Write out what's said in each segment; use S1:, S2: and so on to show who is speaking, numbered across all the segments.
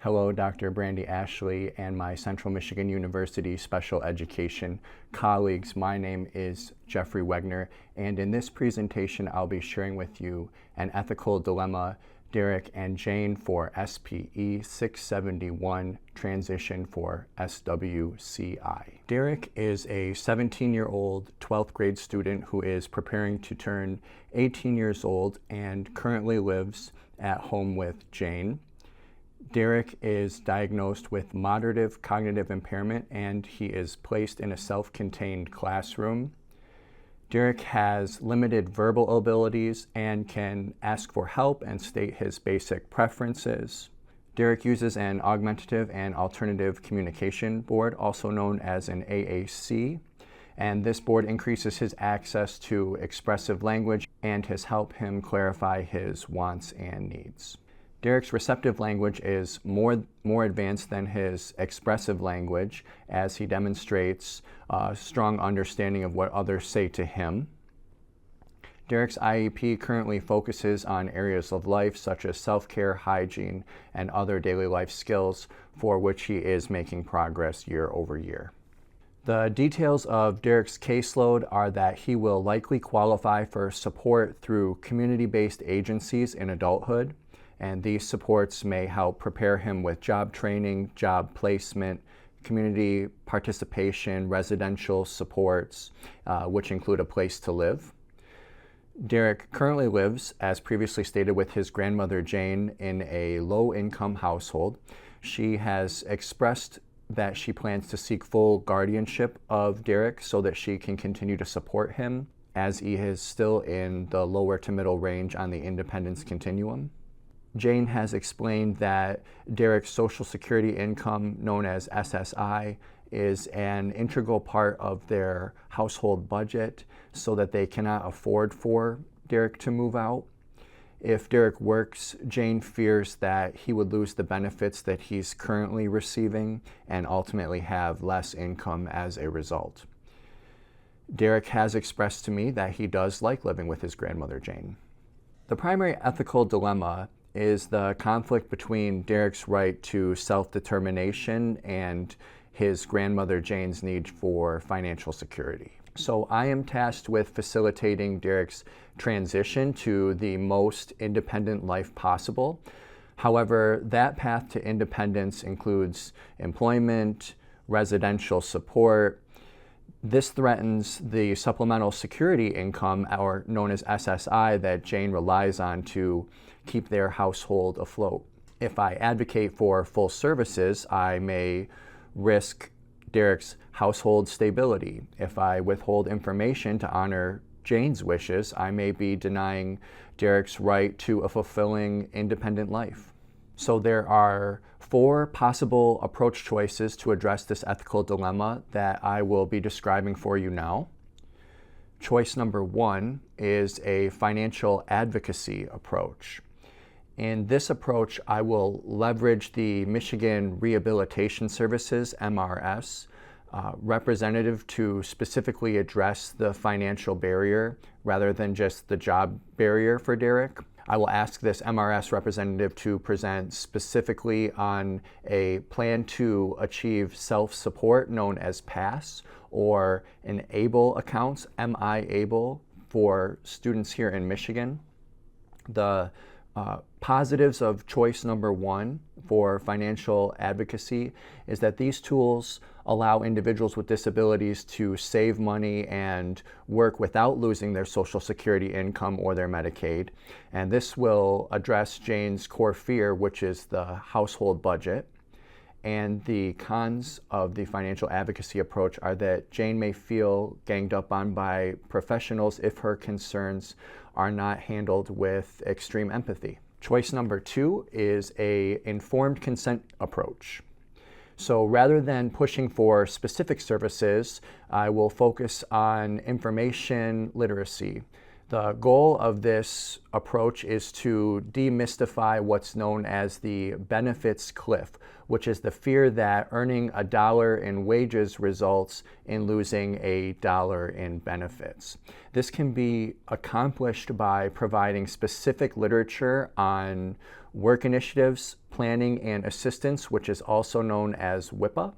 S1: Hello, Dr. Brandy Ashley and my Central Michigan University special education colleagues. My name is Jeffrey Wegner, and in this presentation, I'll be sharing with you an ethical dilemma, Derek and Jane for SPE671 transition for SWCI. Derek is a 17-year-old 12th grade student who is preparing to turn 18 years old and currently lives at home with Jane. Derek is diagnosed with moderative cognitive impairment and he is placed in a self-contained classroom. Derek has limited verbal abilities and can ask for help and state his basic preferences. Derek uses an augmentative and alternative communication board, also known as an AAC, and this board increases his access to expressive language and has helped him clarify his wants and needs. Derek's receptive language is more advanced than his expressive language, as he demonstrates a strong understanding of what others say to him. Derek's IEP currently focuses on areas of life such as self-care, hygiene, and other daily life skills for which he is making progress year over year. The details of Derek's caseload are that he will likely qualify for support through community-based agencies in adulthood, and these supports may help prepare him with job training, job placement, community participation, residential supports, which include a place to live. Derek currently lives, as previously stated, with his grandmother Jane in a low-income household. She has expressed that she plans to seek full guardianship of Derek so that she can continue to support him, as he is still in the lower to middle range on the independence continuum. Jane has explained that Derek's Social Security income, known as SSI, is an integral part of their household budget so that they cannot afford for Derek to move out. If Derek works, Jane fears that he would lose the benefits that he's currently receiving and ultimately have less income as a result. Derek has expressed to me that he does like living with his grandmother Jane. The primary ethical dilemma is the conflict between Derek's right to self-determination and his grandmother Jane's need for financial security. So I am tasked with facilitating Derek's transition to the most independent life possible. However, that path to independence includes employment, residential support. This threatens the supplemental security income, or known as SSI, that Jane relies on to keep their household afloat. If I advocate for full services, I may risk Derek's household stability. If I withhold information to honor Jane's wishes, I may be denying Derek's right to a fulfilling, independent life. So there are 4 possible approach choices to address this ethical dilemma that I will be describing for you now. Choice number 1 is a financial advocacy approach. In this approach, I will leverage the Michigan Rehabilitation Services, MRS, representative to specifically address the financial barrier rather than just the job barrier for Derek. I will ask this MRS representative to present specifically on a plan to achieve self-support known as PASS, or an ABLE accounts, MI-ABLE, for students here in Michigan. The positives of choice number 1 for financial advocacy is that these tools allow individuals with disabilities to save money and work without losing their Social Security income or their Medicaid. And this will address Jane's core fear, which is the household budget. And the cons of the financial advocacy approach are that Jane may feel ganged up on by professionals if her concerns are not handled with extreme empathy. Choice number 2 is an informed consent approach. So rather than pushing for specific services, I will focus on information literacy. The goal of this approach is to demystify what's known as the benefits cliff, which is the fear that earning $1 in wages results in losing $1 in benefits. This can be accomplished by providing specific literature on work initiatives, planning, and assistance, which is also known as WIPA.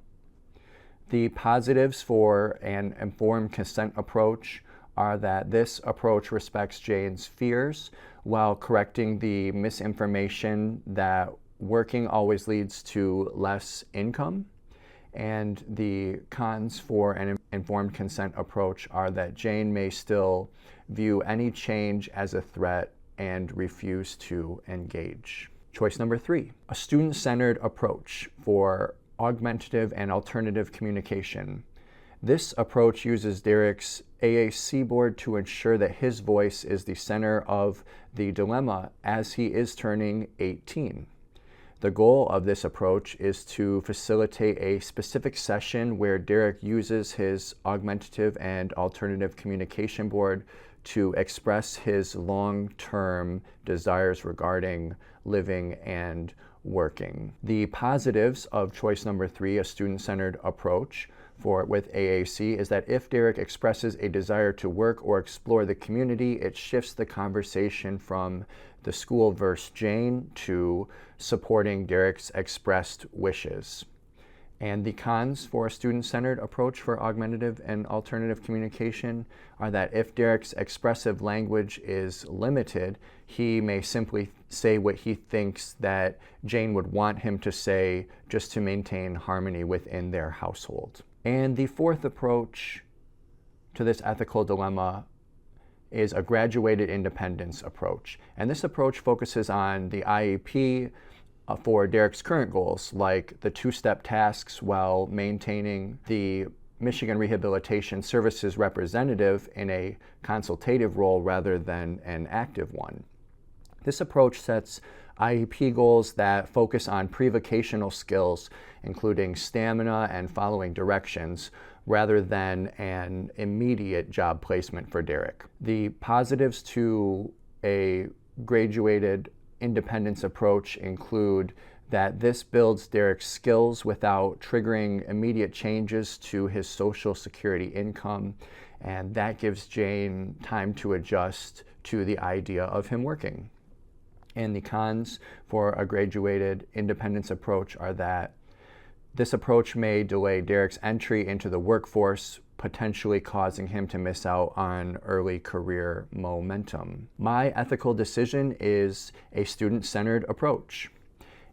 S1: The positives for an informed consent approach are that this approach respects Jane's fears while correcting the misinformation that working always leads to less income. And the cons for an informed consent approach are that Jane may still view any change as a threat and refuse to engage. Choice number 3, a student-centered approach for augmentative and alternative communication. This approach uses Derek's AAC board to ensure that his voice is the center of the dilemma as he is turning 18. The goal of this approach is to facilitate a specific session where Derek uses his augmentative and alternative communication board to express his long-term desires regarding living and working. The positives of choice number 3, a student-centered approach with AAC, is that if Derek expresses a desire to work or explore the community, it shifts the conversation from the school versus Jane to supporting Derek's expressed wishes. And the cons for a student-centered approach for augmentative and alternative communication are that if Derek's expressive language is limited, he may simply say what he thinks that Jane would want him to say just to maintain harmony within their household. And the fourth approach to this ethical dilemma is a graduated independence approach. And this approach focuses on the IEP for Derek's current goals, like the 2-step tasks, while maintaining the Michigan Rehabilitation Services representative in a consultative role rather than an active one. This approach sets IEP goals that focus on pre-vocational skills, including stamina and following directions, rather than an immediate job placement for Derek. The positives to a graduated independence approach include that this builds Derek's skills without triggering immediate changes to his Social Security income, and that gives Jane time to adjust to the idea of him working. And the cons for a graduated independence approach are that this approach may delay Derek's entry into the workforce, potentially causing him to miss out on early career momentum. My ethical decision is a student-centered approach.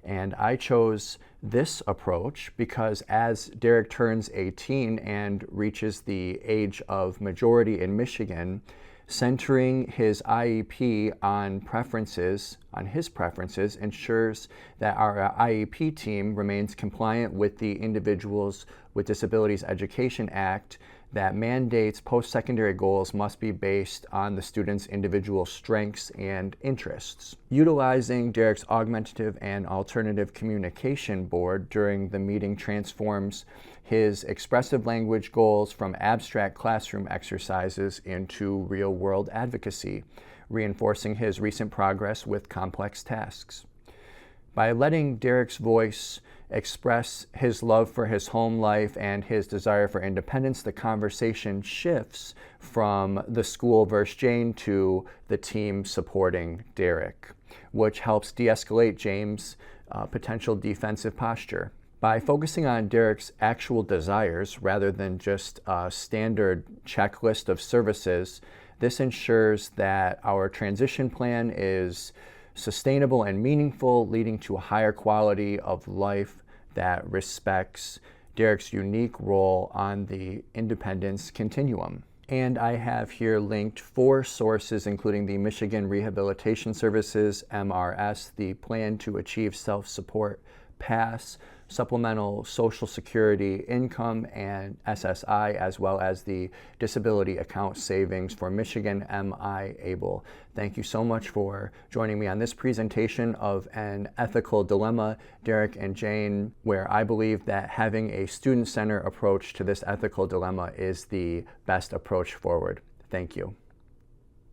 S1: And I chose this approach because as Derek turns 18 and reaches the age of majority in Michigan, centering his IEP on his preferences ensures that our IEP team remains compliant with the Individuals with Disabilities Education Act that mandates post-secondary goals must be based on the student's individual strengths and interests. Utilizing Derek's augmentative and alternative communication board during the meeting transforms his expressive language goals from abstract classroom exercises into real-world advocacy, reinforcing his recent progress with complex tasks. By letting Derek's voice express his love for his home life and his desire for independence, the conversation shifts from the school versus Jane to the team supporting Derek, which helps de-escalate Jane's potential defensive posture. By focusing on Derek's actual desires rather than just a standard checklist of services, this ensures that our transition plan is sustainable and meaningful, leading to a higher quality of life that respects Derek's unique role on the independence continuum. And I have here linked 4 sources, including the Michigan Rehabilitation Services, MRS, the Plan to Achieve Self-Support, PASS, Supplemental Social Security Income, and SSI, as well as the Disability Account Savings for Michigan MI-ABLE. Thank you so much for joining me on this presentation of an ethical dilemma, Derek and Jane, where I believe that having a student-centered approach to this ethical dilemma is the best approach forward. Thank you.